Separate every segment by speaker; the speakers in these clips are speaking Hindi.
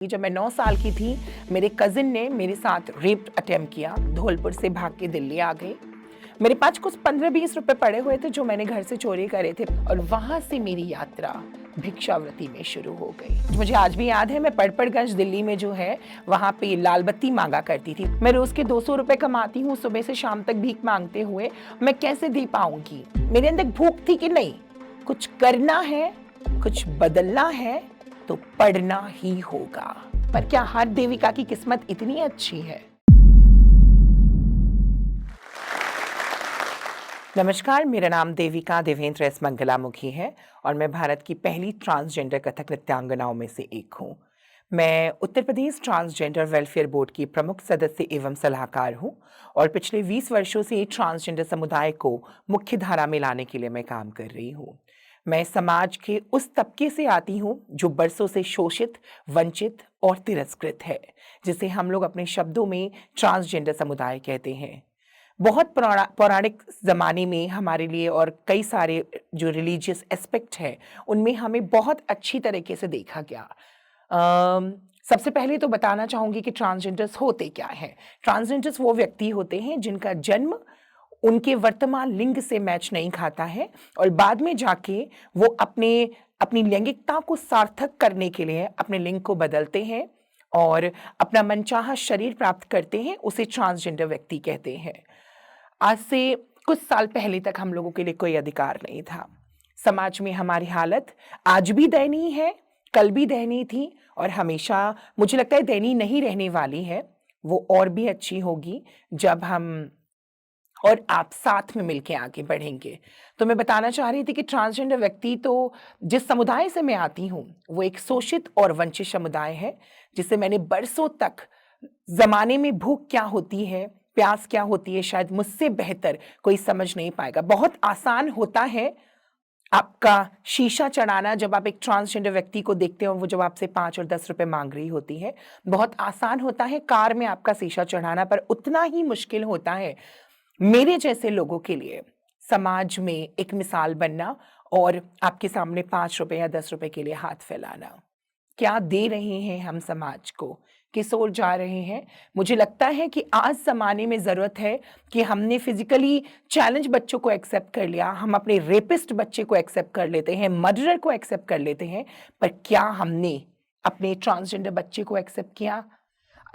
Speaker 1: जब मैं 9 साल की थी, मेरे कज़िन ने मेरे साथ रेप अटेम्प्ट किया। धौलपुर से भाग के दिल्ली आ गए। मेरे पास कुछ 15-20 रुपए पड़े हुए थे जो मैंने घर से चोरी करे थे और वहाँ से मेरी यात्रा भिक्षावृत्ति में शुरू हो गई। मुझे आज भी याद है, मैं पड़पड़गंज दिल्ली में जो है वहाँ पे लाल बत्ती मांगा करती थी। मैं रोज के 200 रुपए कमाती हूँ, सुबह से शाम तक भीख मांगते हुए मैं कैसे दे पाऊंगी। मेरे अंदर भूख थी कि नहीं, कुछ करना है, कुछ बदलना है तो पढ़ना ही होगा। पर क्या हर देविका की किस्मत इतनी अच्छी है? नमस्कार, मेरा नाम देविका देवेंद्र एस मंगलामुखी है और मैं भारत की पहली ट्रांसजेंडर कथक नृत्यांगनाओं में से एक हूँ। मैं Uttar Pradesh transgender welfare board की प्रमुख सदस्य एवं सलाहकार हूँ और पिछले 20 वर्षों से ट्रांसजेंडर समुदाय को मुख्य धारा में लाने के लिए मैं काम कर रही हूँ। मैं समाज के उस तबके से आती हूँ जो बरसों से शोषित, वंचित और तिरस्कृत है, जिसे हम लोग अपने शब्दों में ट्रांसजेंडर समुदाय कहते हैं। बहुत पौराणिक ज़माने में हमारे लिए और कई सारे जो रिलीजियस एस्पेक्ट है उनमें हमें बहुत अच्छी तरीके से देखा गया। सबसे पहले तो बताना चाहूँगी कि ट्रांसजेंडर्स होते क्या हैं। ट्रांसजेंडर्स वो व्यक्ति होते हैं जिनका जन्म उनके वर्तमान लिंग से मैच नहीं खाता है और बाद में जाके वो अपनी लैंगिकता को सार्थक करने के लिए अपने लिंग को बदलते हैं और अपना मनचाहा शरीर प्राप्त करते हैं। उसे ट्रांसजेंडर व्यक्ति कहते हैं। आज से कुछ साल पहले तक हम लोगों के लिए कोई अधिकार नहीं था। समाज में हमारी हालत आज भी दयनीय है, कल भी दयनीय थी और हमेशा मुझे लगता है दयनीय नहीं रहने वाली है। वो और भी अच्छी होगी जब हम और आप साथ में मिलके आगे बढ़ेंगे। तो मैं बताना चाह रही थी कि ट्रांसजेंडर व्यक्ति तो जिस समुदाय से मैं आती हूँ वो एक शोषित और वंचित समुदाय है, जिसे मैंने बरसों तक ज़माने में भूख क्या होती है, प्यास क्या होती है, शायद मुझसे बेहतर कोई समझ नहीं पाएगा। बहुत आसान होता है आपका शीशा चढ़ाना जब आप एक ट्रांसजेंडर व्यक्ति को देखते हो, वो जब आपसे 5 और 10 रुपए मांग रही होती है। बहुत आसान होता है कार में आपका शीशा चढ़ाना, पर उतना ही मुश्किल होता है मेरे जैसे लोगों के लिए समाज में एक मिसाल बनना और आपके सामने 5 रुपए या 10 रुपए के लिए हाथ फैलाना। क्या दे रहे हैं हम समाज को, किस ओर जा रहे हैं? मुझे लगता है कि आज ज़माने में ज़रूरत है कि हमने फिजिकली चैलेंज बच्चों को एक्सेप्ट कर लिया, हम अपने रेपिस्ट बच्चे को एक्सेप्ट कर लेते हैं, मर्डरर को एक्सेप्ट कर लेते हैं, पर क्या हमने अपने ट्रांसजेंडर बच्चे को एक्सेप्ट किया?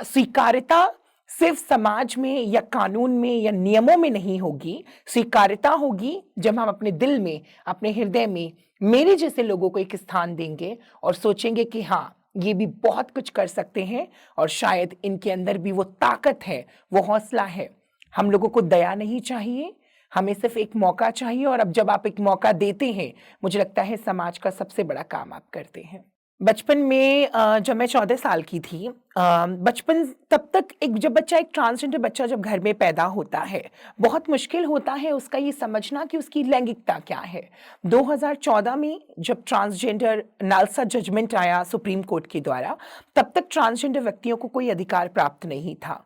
Speaker 1: स्वीकार्यता सिर्फ समाज में या कानून में या नियमों में नहीं होगी, स्वीकार्यता होगी जब हम अपने दिल में, अपने हृदय में मेरे जैसे लोगों को एक स्थान देंगे और सोचेंगे कि हाँ, ये भी बहुत कुछ कर सकते हैं और शायद इनके अंदर भी वो ताकत है, वो हौसला है। हम लोगों को दया नहीं चाहिए, हमें सिर्फ एक मौका चाहिए और अब जब आप एक मौका देते हैं, मुझे लगता है समाज का सबसे बड़ा काम आप करते हैं। बचपन में जब मैं 14 साल की थी, बचपन तब तक जब बच्चा एक ट्रांसजेंडर बच्चा जब घर में पैदा होता है, बहुत मुश्किल होता है उसका ये समझना कि उसकी लैंगिकता क्या है। 2014 में जब ट्रांसजेंडर नालसा जजमेंट आया सुप्रीम कोर्ट के द्वारा, तब तक ट्रांसजेंडर व्यक्तियों को कोई अधिकार प्राप्त नहीं था।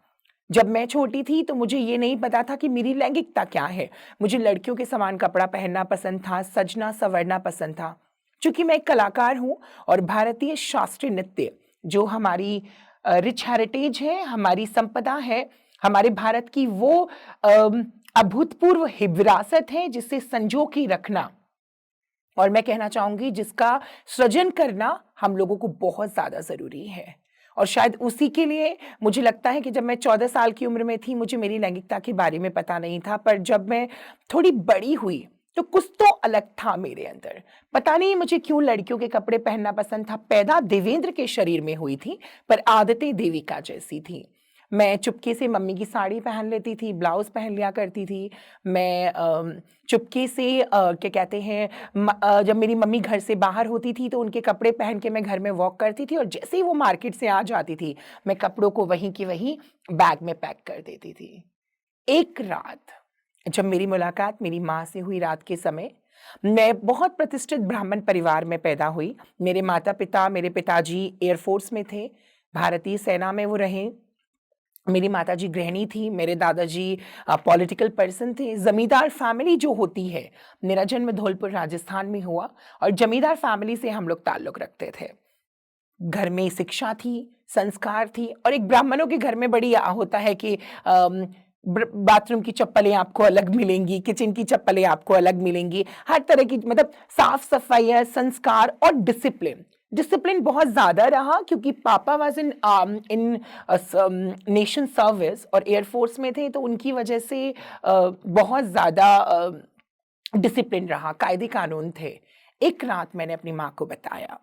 Speaker 1: जब मैं छोटी थी तो मुझे ये नहीं पता था कि मेरी लैंगिकता क्या है। मुझे लड़कियों के समान कपड़ा पहनना पसंद था, सजना संवरना पसंद था। चूंकि मैं एक कलाकार हूँ और भारतीय शास्त्रीय नृत्य जो हमारी रिच हेरिटेज है, हमारी संपदा है, हमारे भारत की वो अभूतपूर्व विरासत है जिसे संजो के रखना, और मैं कहना चाहूंगी जिसका सृजन करना हम लोगों को बहुत ज्यादा जरूरी है। और शायद उसी के लिए मुझे लगता है कि जब मैं 14 साल की उम्र में थी, मुझे मेरी लैंगिकता के बारे में पता नहीं था, पर जब मैं थोड़ी बड़ी हुई तो कुछ तो अलग था मेरे अंदर। पता नहीं मुझे क्यों लड़कियों के कपड़े पहनना पसंद था। पैदा देवेंद्र के शरीर में हुई थी, पर आदतें देविका जैसी थी। मैं चुपके से मम्मी की साड़ी पहन लेती थी, ब्लाउज पहन लिया करती थी। मैं चुपके से क्या कहते हैं, जब मेरी मम्मी घर से बाहर होती थी तो उनके कपड़े पहन के मैं घर में वॉक करती थी और जैसे ही वो मार्केट से आ जाती थी, मैं कपड़ों को वहीं की वहीं बैग में पैक कर देती थी। एक रात जब मेरी मुलाकात मेरी माँ से हुई, रात के समय, मैं बहुत प्रतिष्ठित ब्राह्मण परिवार में पैदा हुई। मेरे माता पिता, मेरे पिताजी एयरफोर्स में थे, भारतीय सेना में वो रहे। मेरी माताजी गृहिणी थी, मेरे दादाजी पॉलिटिकल पर्सन थे। जमींदार फैमिली जो होती है, मेरा जन्म धौलपुर राजस्थान में हुआ और जमींदार फैमिली से हम लोग ताल्लुक रखते थे। घर में शिक्षा थी, संस्कार थी, और एक ब्राह्मणों के घर में बड़ी होता है कि बाथरूम की चप्पलें आपको अलग मिलेंगी, किचन की चप्पलें आपको अलग मिलेंगी, हर तरह की मतलब साफ सफाई, संस्कार और डिसिप्लिन। डिसिप्लिन बहुत ज्यादा रहा क्योंकि पापा was in in nation service और एयरफोर्स में थे, तो उनकी वजह से बहुत ज्यादा डिसिप्लिन रहा, कायदे कानून थे। एक रात मैंने अपनी माँ को बताया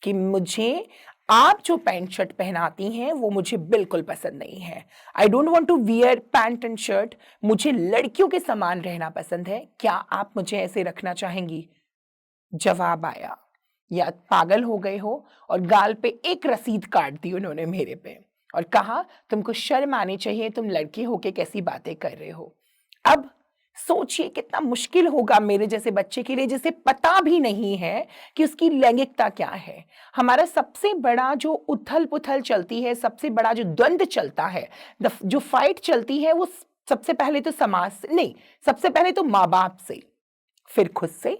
Speaker 1: कि मुझे आप जो पैंट शर्ट पहनाती हैं वो मुझे बिल्कुल पसंद नहीं है। I don't want to wear pant and shirt, मुझे लड़कियों के समान रहना पसंद है, क्या आप मुझे ऐसे रखना चाहेंगी? जवाब आया, या पागल हो गए हो, और गाल पे एक रसीद काट दी उन्होंने मेरे पे और कहा तुमको शर्म आनी चाहिए, तुम लड़की होके कैसी बातें कर रहे हो। अब सोचिए कितना मुश्किल होगा मेरे जैसे बच्चे के लिए जिसे पता भी नहीं है कि उसकी लैंगिकता क्या है। हमारा सबसे बड़ा जो उथल पुथल चलती है, सबसे बड़ा जो द्वंद्व चलता है, जो फाइट चलती है, वो सबसे पहले तो समाज से नहीं, सबसे पहले तो माँ बाप से, फिर खुद से,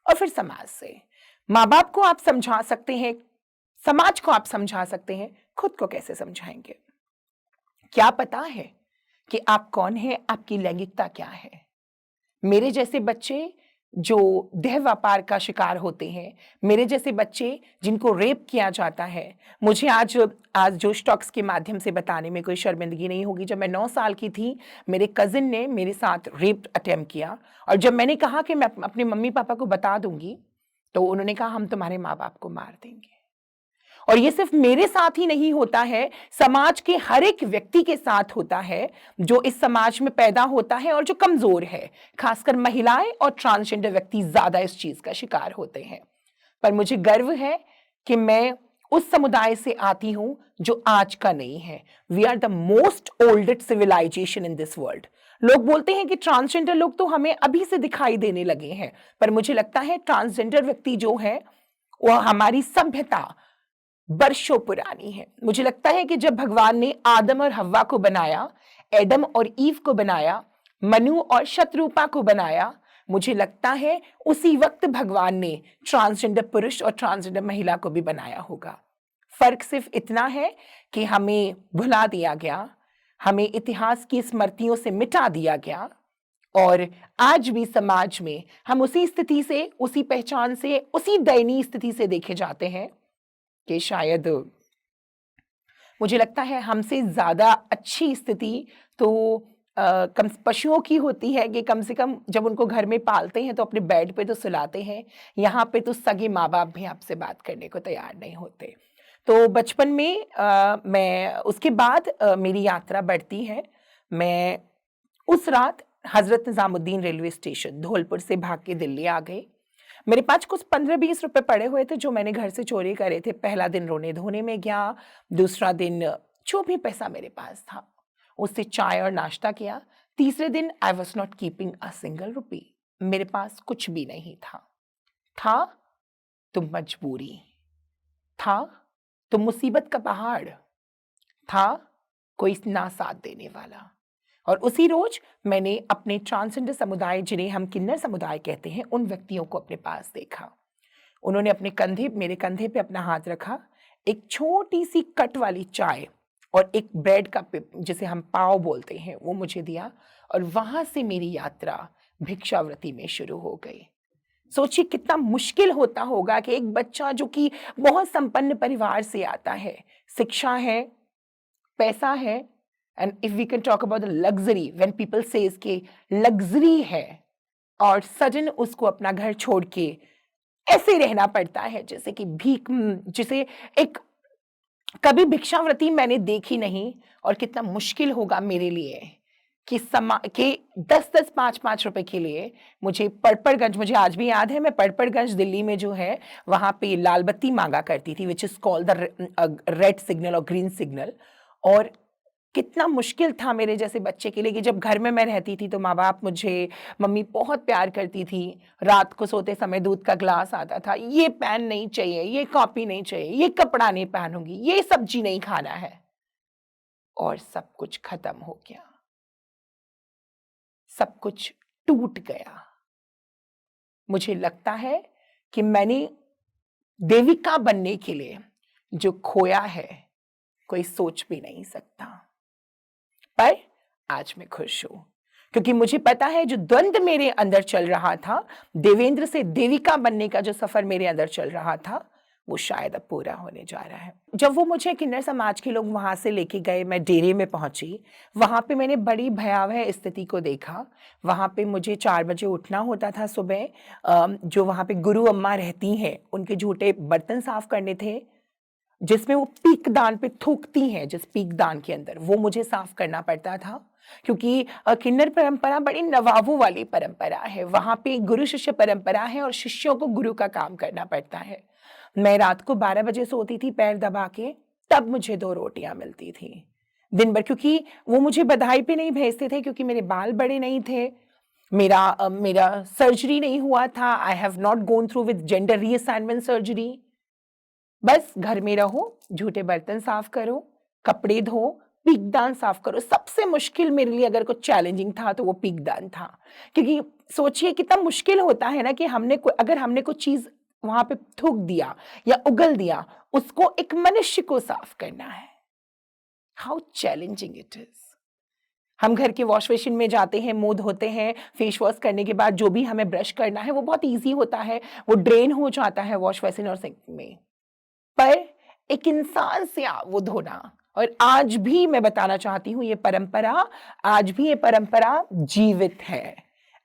Speaker 1: और फिर समाज से। माँ बाप को आप समझा सकते हैं, समाज को आप समझा सकते हैं, खुद को कैसे समझाएंगे? क्या पता है कि आप कौन हैं, आपकी लैंगिकता क्या है? मेरे जैसे बच्चे जो देह व्यापार का शिकार होते हैं, मेरे जैसे बच्चे जिनको रेप किया जाता है, मुझे आज आज जोश टॉक्स के माध्यम से बताने में कोई शर्मिंदगी नहीं होगी। जब मैं 9 साल की थी, मेरे कजिन ने मेरे साथ रेप अटेम्प्ट किया, और जब मैंने कहा कि मैं अपने मम्मी पापा को बता दूंगी, तो उन्होंने कहा हम तुम्हारे माँ बाप को मार देंगे। और ये सिर्फ मेरे साथ ही नहीं होता है, समाज के हर एक व्यक्ति के साथ होता है जो इस समाज में पैदा होता है और जो कमजोर है। खासकर महिलाएं और ट्रांसजेंडर व्यक्ति ज्यादा इस चीज का शिकार होते हैं। पर मुझे गर्व है कि मैं उस समुदाय से आती हूं जो आज का नहीं है। We are the most oldest civilization in this world. लोग बोलते हैं कि ट्रांसजेंडर लोग तो हमें अभी से दिखाई देने लगे हैं, पर मुझे लगता है ट्रांसजेंडर व्यक्ति जो है वह हमारी सभ्यता वर्षों पुरानी है। मुझे लगता है कि जब भगवान ने आदम और हव्वा को बनाया, एडम और ईव को बनाया, मनु और शत्रुपा को बनाया, मुझे लगता है उसी वक्त भगवान ने ट्रांसजेंडर पुरुष और ट्रांसजेंडर महिला को भी बनाया होगा। फर्क सिर्फ इतना है कि हमें भुला दिया गया, हमें इतिहास की स्मृतियों से मिटा दिया गया, और आज भी समाज में हम उसी स्थिति से, उसी पहचान से, उसी दयनीय स्थिति से देखे जाते हैं कि शायद मुझे लगता है हमसे ज्यादा अच्छी स्थिति तो कम पशुओं की होती है कि कम से कम जब उनको घर में पालते हैं तो अपने बेड पे तो सुलाते हैं। यहाँ पे तो सगे माँ बाप भी आपसे बात करने को तैयार नहीं होते। तो बचपन में मैं उसके बाद मेरी यात्रा बढ़ती है। मैं उस रात हजरत निजामुद्दीन रेलवे स्टेशन धौलपुर से भाग के दिल्ली आ गई। मेरे पास कुछ 15-20 रुपए पड़े हुए थे जो मैंने घर से चोरी करे थे। पहला दिन रोने धोने में गया, दूसरा दिन जो भी पैसा मेरे पास था उससे चाय और नाश्ता किया। तीसरे दिन I was not keeping a single rupee, मेरे पास कुछ भी नहीं था तो मजबूरी, था तो मुसीबत का पहाड़, था कोई ना साथ देने वाला। और उसी रोज मैंने अपने ट्रांसजेंडर समुदाय, जिन्हें हम किन्नर समुदाय कहते हैं, उन व्यक्तियों को अपने पास देखा। उन्होंने अपने कंधे, मेरे कंधे पे अपना हाथ रखा, एक छोटी सी कट वाली चाय और एक ब्रेड का जिसे हम पाव बोलते हैं वो मुझे दिया, और वहां से मेरी यात्रा भिक्षावृत्ति में शुरू हो गई। सोचिए कितना मुश्किल होता होगा कि एक बच्चा जो कि बहुत संपन्न परिवार से आता है, शिक्षा है, पैसा है, and if we can talk about the luxury, when people says कि लग्जरी है, और सडन उसको अपना घर छोड़ के ऐसे रहना पड़ता है जैसे कि भीख, जिसे एक कभी भिक्षावृत्ति मैंने देखी नहीं। और कितना मुश्किल होगा मेरे लिए कि 10-10 5-5 रुपए के लिए मुझे पड़पड़गंज, मुझे आज भी याद है, मैं पड़पड़गंज दिल्ली में जो है वहां पे लाल बत्ती मांगा करती थी, which is called the red signal और ग्रीन सिग्नल। और कितना मुश्किल था मेरे जैसे बच्चे के लिए कि जब घर में मैं रहती थी तो माँ बाप मुझे, मम्मी बहुत प्यार करती थी, रात को सोते समय दूध का ग्लास आता था, ये पेन नहीं चाहिए, ये कॉपी नहीं चाहिए, ये कपड़ा नहीं पहनूंगी, ये सब्जी नहीं खाना है, और सब कुछ खत्म हो गया, सब कुछ टूट गया। मुझे लगता है कि मैंने देविका बनने के लिए जो खोया है कोई सोच भी नहीं सकता। पर आज मैं खुश हूं क्योंकि मुझे पता है जो द्वंद मेरे अंदर चल रहा था, देवेंद्र से देविका बनने का जो सफर मेरे अंदर चल रहा था, वो शायद अब पूरा होने जा रहा है। जब वो मुझे किन्नर समाज के लोग वहां से लेके गए, मैं डेरे में पहुंची। वहां पे मैंने बड़ी भयावह स्थिति को देखा। वहां पे मुझे 4 बजे उठना होता था सुबह। जो वहां पे गुरु अम्मा रहती हैं, उनके झूठे बर्तन साफ करने थे, जिसमें वो पीक दान पे थूकती हैं, जिस पीक दान के अंदर, वो मुझे साफ करना पड़ता था। क्योंकि किन्नर परंपरा बड़ी नवाबों वाली परंपरा है। वहां पे गुरु शिष्य परंपरा है और शिष्यों को गुरु का काम करना पड़ता है। मैं रात को 12 बजे सोती थी पैर दबा के, तब मुझे 2 रोटियां मिलती थी दिन भर, क्योंकि वो मुझे बधाई पे नहीं भेजते थे, क्योंकि मेरे बाल बड़े नहीं थे, मेरा सर्जरी नहीं हुआ था। I have not gone through with gender reassignment surgery. बस घर में रहो, झूठे बर्तन साफ करो, कपड़े धो, पीकदान साफ करो। सबसे मुश्किल मेरे लिए अगर कुछ चैलेंजिंग था तो वो पीकदान था। क्योंकि सोचिए कितना मुश्किल होता है ना कि अगर हमने कुछ चीज वहां पे थूक दिया या उगल दिया, उसको एक मनुष्य को साफ करना है। How challenging it is. हम घर के वॉश बेसिन में जाते हैं, मुंह धोते हैं, फेस वॉश करने के बाद जो भी हमें ब्रश करना है वो बहुत ईजी होता है, वो ड्रेन हो जाता है वॉश बेसिन और सिंक में। पर एक इंसान से वो धोना, और आज भी मैं बताना चाहती हूँ आज भी ये परंपरा जीवित है।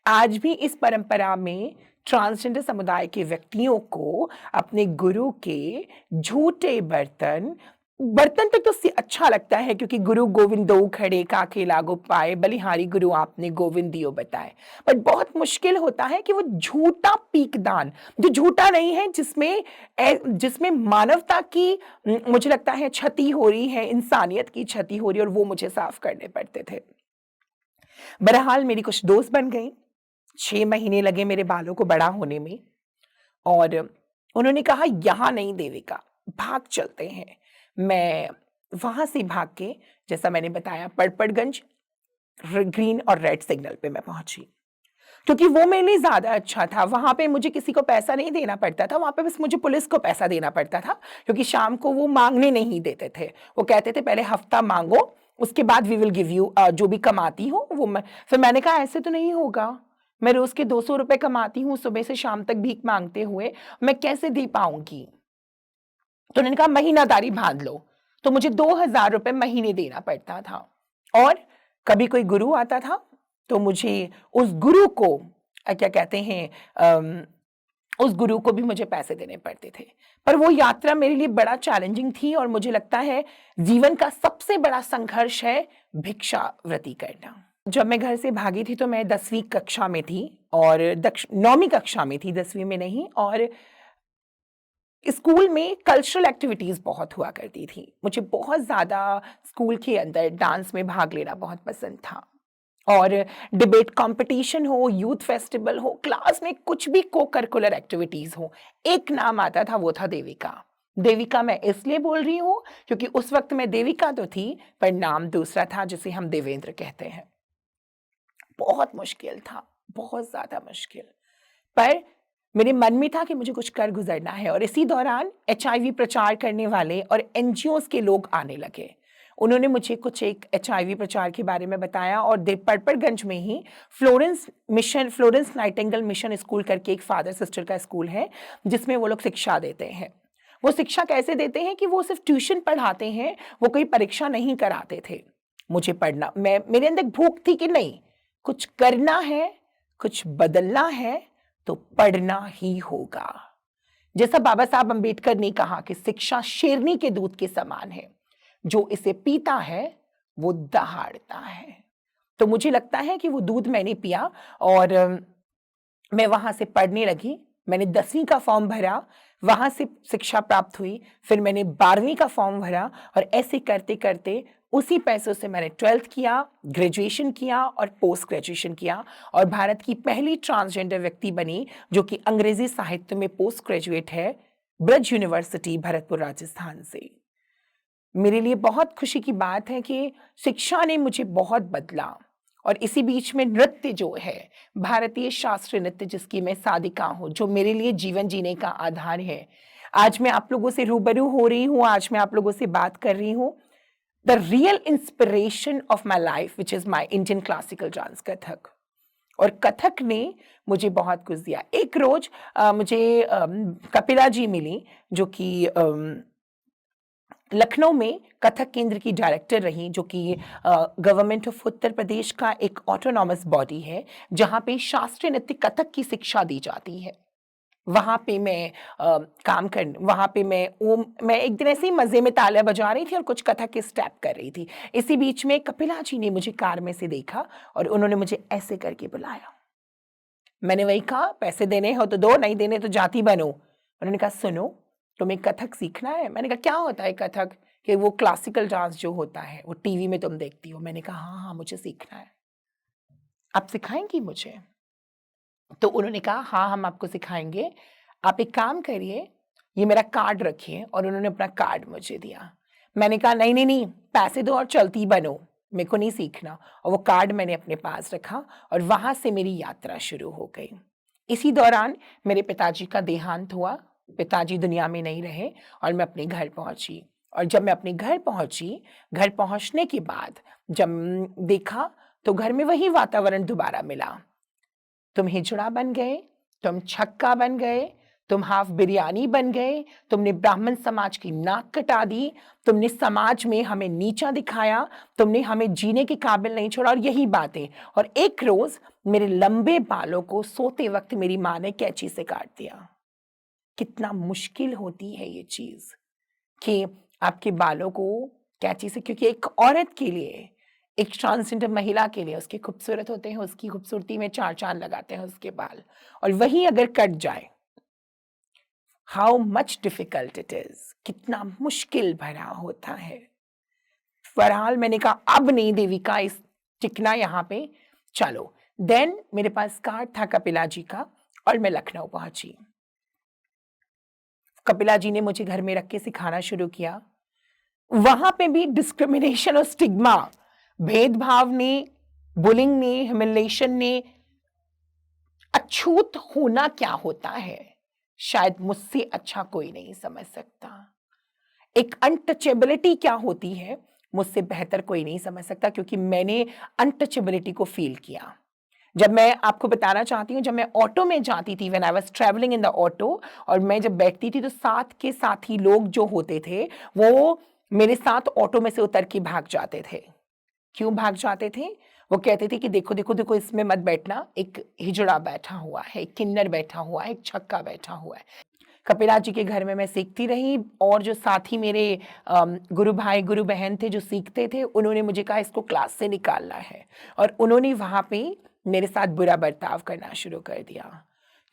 Speaker 1: आज भी इस परंपरा में ट्रांसजेंडर समुदाय के व्यक्तियों को अपने गुरु के झूठे बर्तन तक तो अच्छा लगता है, क्योंकि गुरु गोविंद दो खड़े काके लागो पाए, बलिहारी गुरु आपने गोविंद दियो बताए। पर बहुत मुश्किल होता है कि वो झूठा पीकदान, जो झूठा नहीं है, जिसमें मानवता की मुझे लगता है क्षति हो रही है, इंसानियत की क्षति हो रही है, और वो मुझे साफ करने पड़ते थे। बहरहाल मेरी कुछ दोस्त बन गई। 6 महीने लगे मेरे बालों को बड़ा होने में, और उन्होंने कहा यहां नहीं देविका, भाग चलते हैं। मैं वहां से भाग के, जैसा मैंने बताया, पड़पड़गंज ग्रीन और रेड सिग्नल पे मैं पहुंची, क्योंकि वो मेरे लिए ज्यादा अच्छा था। वहां पे मुझे किसी को पैसा नहीं देना पड़ता था, वहां पे बस मुझे पुलिस को पैसा देना पड़ता था, क्योंकि शाम को वो मांगने नहीं देते थे। वो कहते थे पहले हफ्ता मांगो, उसके बाद वी विल गिव यू जो भी कमाती हो वो। फिर मैंने कहा ऐसे तो नहीं होगा, मैं रोज के 200 रुपए कमाती हूँ सुबह से शाम तक भीख मांगते हुए, मैं कैसे दे पाऊंगी। तो उन्होंने कहा महीनादारी बांध लो। तो मुझे 2000 रुपए महीने देना पड़ता था, और कभी कोई गुरु आता था तो मुझे उस गुरु को क्या कहते हैं, उस गुरु को भी मुझे पैसे देने पड़ते थे। पर वो यात्रा मेरे लिए बड़ा चैलेंजिंग थी, और मुझे लगता है जीवन का सबसे बड़ा संघर्ष है भिक्षावृत्ति करना। जब मैं घर से भागी थी तो मैं 10वीं कक्षा में थी, और 9वीं कक्षा में थी, 10वीं में नहीं। और स्कूल में कल्चरल एक्टिविटीज बहुत हुआ करती थी। मुझे बहुत ज्यादा स्कूल के अंदर डांस में भाग लेना बहुत पसंद था, और डिबेट कंपटीशन हो, यूथ फेस्टिवल हो, क्लास में कुछ भी को करिकुलर एक्टिविटीज हो, एक नाम आता था, वो था देविका। देविका मैं इसलिए बोल रही हूँ क्योंकि उस वक्त मैं देविका तो थी, पर नाम दूसरा था, जिसे हम देवेंद्र कहते हैं। बहुत मुश्किल था, बहुत ज्यादा मुश्किल, पर मेरे मन में था कि मुझे कुछ कर गुजरना है। और इसी दौरान HIV प्रचार करने वाले और NGOs के लोग आने लगे। उन्होंने मुझे कुछ एक HIV प्रचार के बारे में बताया, और पड़पड़गंज में ही फ्लोरेंस नाइटिंगेल मिशन स्कूल करके एक फादर सिस्टर का स्कूल है, जिसमें वो लोग शिक्षा देते हैं। वो शिक्षा कैसे देते हैं कि वो सिर्फ ट्यूशन पढ़ाते हैं, वो कोई परीक्षा नहीं कराते थे। मुझे पढ़ना, मेरे अंदर भूख थी कि नहीं, कुछ करना है, कुछ बदलना है, तो पढ़ना ही होगा। जैसा बाबा साहब अंबेडकर ने कहा कि शिक्षा शेरनी के दूध के समान है, जो इसे पीता है वो दहाड़ता है। तो मुझे लगता है कि वो दूध मैंने पिया, और मैं वहां से पढ़ने लगी। मैंने 10वीं का फॉर्म भरा, वहां से शिक्षा प्राप्त हुई। फिर मैंने 12वीं का फॉर्म भरा, और ऐसे करते करते उसी पैसों से मैंने 12th किया, ग्रेजुएशन किया और पोस्ट ग्रेजुएशन किया, और भारत की पहली ट्रांसजेंडर व्यक्ति बनी जो कि अंग्रेजी साहित्य में पोस्ट ग्रेजुएट है, ब्रज यूनिवर्सिटी भरतपुर राजस्थान से। मेरे लिए बहुत खुशी की बात है कि शिक्षा ने मुझे बहुत बदला। और इसी बीच में नृत्य जो है, भारतीय शास्त्रीय नृत्य जिसकी मैं साधिका हूँ, जो मेरे लिए जीवन जीने का आधार है, आज मैं आप लोगों से रूबरू हो रही हूँ, आज मैं आप लोगों से बात कर रही हूँ। The real inspiration of my life which is my Indian classical dance Kathak. और कथक ने मुझे बहुत कुछ दिया। एक रोज मुझे कपिला जी मिली, जो कि लखनऊ में कथक केंद्र की डायरेक्टर रही, जो कि गवर्नमेंट ऑफ उत्तर प्रदेश का एक ऑटोनॉमस बॉडी है जहाँ पे शास्त्रीय नृत्य कथक की शिक्षा दी जाती है। वहाँ पे मैं वहाँ पे मैं एक दिन ऐसे ही मज़े में तालियाँ बजा रही थी और कुछ कथक के स्टेप कर रही थी। इसी बीच में कपिला जी ने मुझे कार में से देखा और उन्होंने मुझे ऐसे करके बुलाया। मैंने वही कहा, पैसे देने हो तो दो, नहीं देने तो जाती बनो। उन्होंने कहा, सुनो, तुम्हें कथक सीखना है? मैंने कहा, क्या होता है कथक? कि वो क्लासिकल डांस जो होता है वो टीवी में तुम देखती हो। मैंने कहा, हाँ हाँ, मुझे सीखना है। आप सिखाएंगी मुझे? तो उन्होंने कहा, हाँ, हम आपको सिखाएंगे। आप एक काम करिए, ये मेरा कार्ड रखिए। और उन्होंने अपना कार्ड मुझे दिया। मैंने कहा, नहीं नहीं नहीं, पैसे दो और चलती बनो, मेरे को नहीं सीखना। और वो कार्ड मैंने अपने पास रखा और वहां से मेरी यात्रा शुरू हो गई। इसी दौरान मेरे पिताजी का देहांत हुआ। पिताजी दुनिया में नहीं रहे और मैं अपने घर पहुंची। और जब मैं अपने घर पहुंची, घर पहुंचने के बाद जब देखा तो घर में वही वातावरण दोबारा मिला। तुम हिजड़ा बन गए, तुम छक्का बन गए, तुम हाफ बिरयानी बन गए, तुमने ब्राह्मण समाज की नाक कटा दी, तुमने समाज में हमें नीचा दिखाया, तुमने हमें जीने के काबिल नहीं छोड़ा, और यही बातें। और एक रोज मेरे लंबे बालों को सोते वक्त मेरी माँ ने कैंची से काट दिया। कितना मुश्किल होती है ये चीज कि आपके बालों को कैंची से, क्योंकि एक औरत के लिए, एक ट्रांसजेंडर महिला के लिए, उसके खूबसूरत होते हैं, उसकी खूबसूरती में चार चांद लगाते हैं उसके बाल, और वही अगर कट जाए, how much difficult it is, कितना मुश्किल भरा होता है। बहरहाल मैंने कहा, अब नहीं देविका, इस टिकना यहाँ पे, चलो। देन मेरे पास कार्ड था कपिला जी का और मैं लखनऊ पहुंची। कपिला जी ने मुझे घर में रख के सिखाना शुरू किया। वहां पे भी डिस्क्रिमिनेशन और स्टिग्मा, भेदभाव ने, बुलिंग ने, ह्यूमिलिएशन ने, अछूत होना क्या होता है शायद मुझसे अच्छा कोई नहीं समझ सकता। एक अनटचेबिलिटी क्या होती है मुझसे बेहतर कोई नहीं समझ सकता, क्योंकि मैंने अनटचेबिलिटी को फील किया। जब मैं आपको बताना चाहती हूँ, जब मैं ऑटो में जाती थी, when I was travelling in the auto, और मैं जब बैठती थी तो साथ के साथी लोग जो होते थे वो मेरे साथ ऑटो में से उतर के भाग जाते थे। क्यों भाग जाते थे? वो कहते थे कि देखो देखो देखो, इसमें मत बैठना, एक हिजड़ा बैठा हुआ है, एक किन्नर बैठा हुआ है, एक छक्का बैठा हुआ है। कपिला जी के घर में मैं सीखती रही, और जो साथी मेरे गुरु भाई गुरु बहन थे जो सीखते थे, उन्होंने मुझे कहा इसको क्लास से निकालना है, और उन्होंने वहां पे मेरे साथ बुरा बर्ताव करना शुरू कर दिया।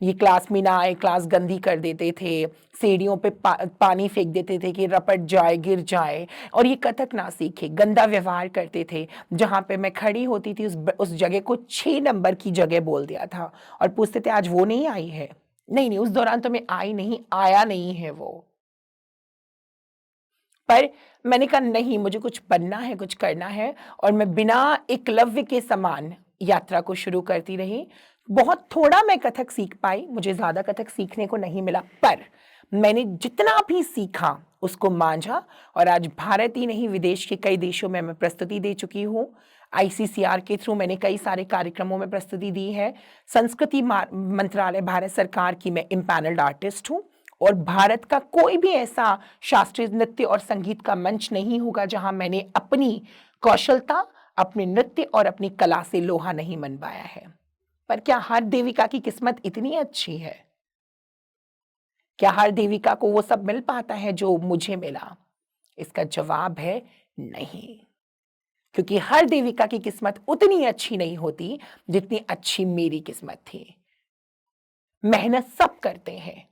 Speaker 1: ये क्लास में ना आए, क्लास गंदी कर देते थे, सीढ़ियों पे पानी फेंक देते थे कि रपट जाए, गिर जाए, और ये कथक ना सीखे, गंदा व्यवहार करते थे। जहाँ पे मैं खड़ी होती थी उस जगह को 6 नंबर की जगह बोल दिया था, और पूछते थे आज वो नहीं आई है? नहीं नहीं, उस दौरान तो मैं आई नहीं, आया नहीं है वो। पर मैंने कहा नहीं, मुझे कुछ बनना है, कुछ करना है, और मैं बिना एकलव्य के समान यात्रा को शुरू करती रही। बहुत थोड़ा मैं कथक सीख पाई, मुझे ज्यादा कथक सीखने को नहीं मिला, पर मैंने जितना भी सीखा उसको मांझा, और आज भारत ही नहीं, विदेश के कई देशों में मैं प्रस्तुति दे चुकी हूँ। आईसीसीआर के थ्रू मैंने कई सारे कार्यक्रमों में प्रस्तुति दी है। संस्कृति मंत्रालय भारत सरकार की मैं इम्पैनल्ड आर्टिस्ट हूँ, और भारत का कोई भी ऐसा शास्त्रीय नृत्य और संगीत का मंच नहीं होगा जहां मैंने अपनी कौशलता, अपने नृत्य और अपनी कला से लोहा नहीं मनवाया है। पर क्या हर देविका की किस्मत इतनी अच्छी है? क्या हर देविका को वो सब मिल पाता है जो मुझे मिला? इसका जवाब है नहीं, क्योंकि हर देविका की किस्मत उतनी अच्छी नहीं होती जितनी अच्छी मेरी किस्मत थी। मेहनत सब करते हैं,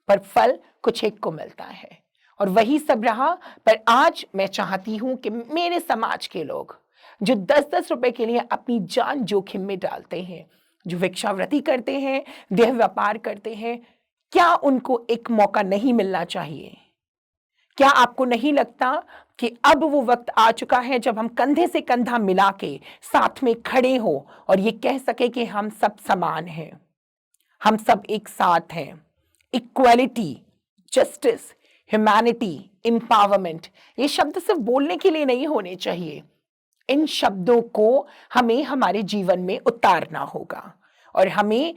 Speaker 1: पर फल कुछ एक को मिलता है, और वही सब रहा। पर आज मैं चाहती हूं कि मेरे समाज के लोग जो 10-10 रुपए के लिए अपनी जान जोखिम में डालते हैं, जो भिक्षावृत्ति करते हैं, देह व्यापार करते हैं, क्या उनको एक मौका नहीं मिलना चाहिए? क्या आपको नहीं लगता कि अब वो वक्त आ चुका है जब हम कंधे से कंधा मिला के साथ में खड़े हो और ये कह सके कि हम सब समान हैं, हम सब एक साथ हैं? इक्वालिटी जस्टिस, ह्यूमैनिटी, एम्पावरमेंट, ये शब्द सिर्फ बोलने के लिए नहीं होने चाहिए। इन शब्दों को हमें हमारे जीवन में उतारना होगा और हमें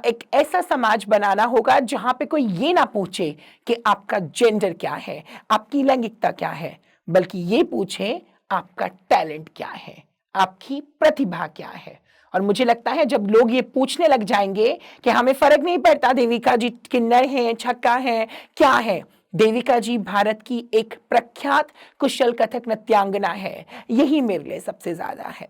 Speaker 1: एक ऐसा समाज बनाना होगा जहां पे कोई ये ना पूछे कि आपका जेंडर क्या है, आपकी लैंगिकता क्या है, बल्कि ये पूछे आपका टैलेंट क्या है, आपकी प्रतिभा क्या है। और मुझे लगता है जब लोग ये पूछने लग जाएंगे कि हमें फर्क नहीं पड़ता देविका जी किन्नर हैं, छक्का है, क्या है, देविका जी भारत की एक प्रख्यात कुशल कथक नृत्यांगना है, यही मेरे लिए सबसे ज्यादा है।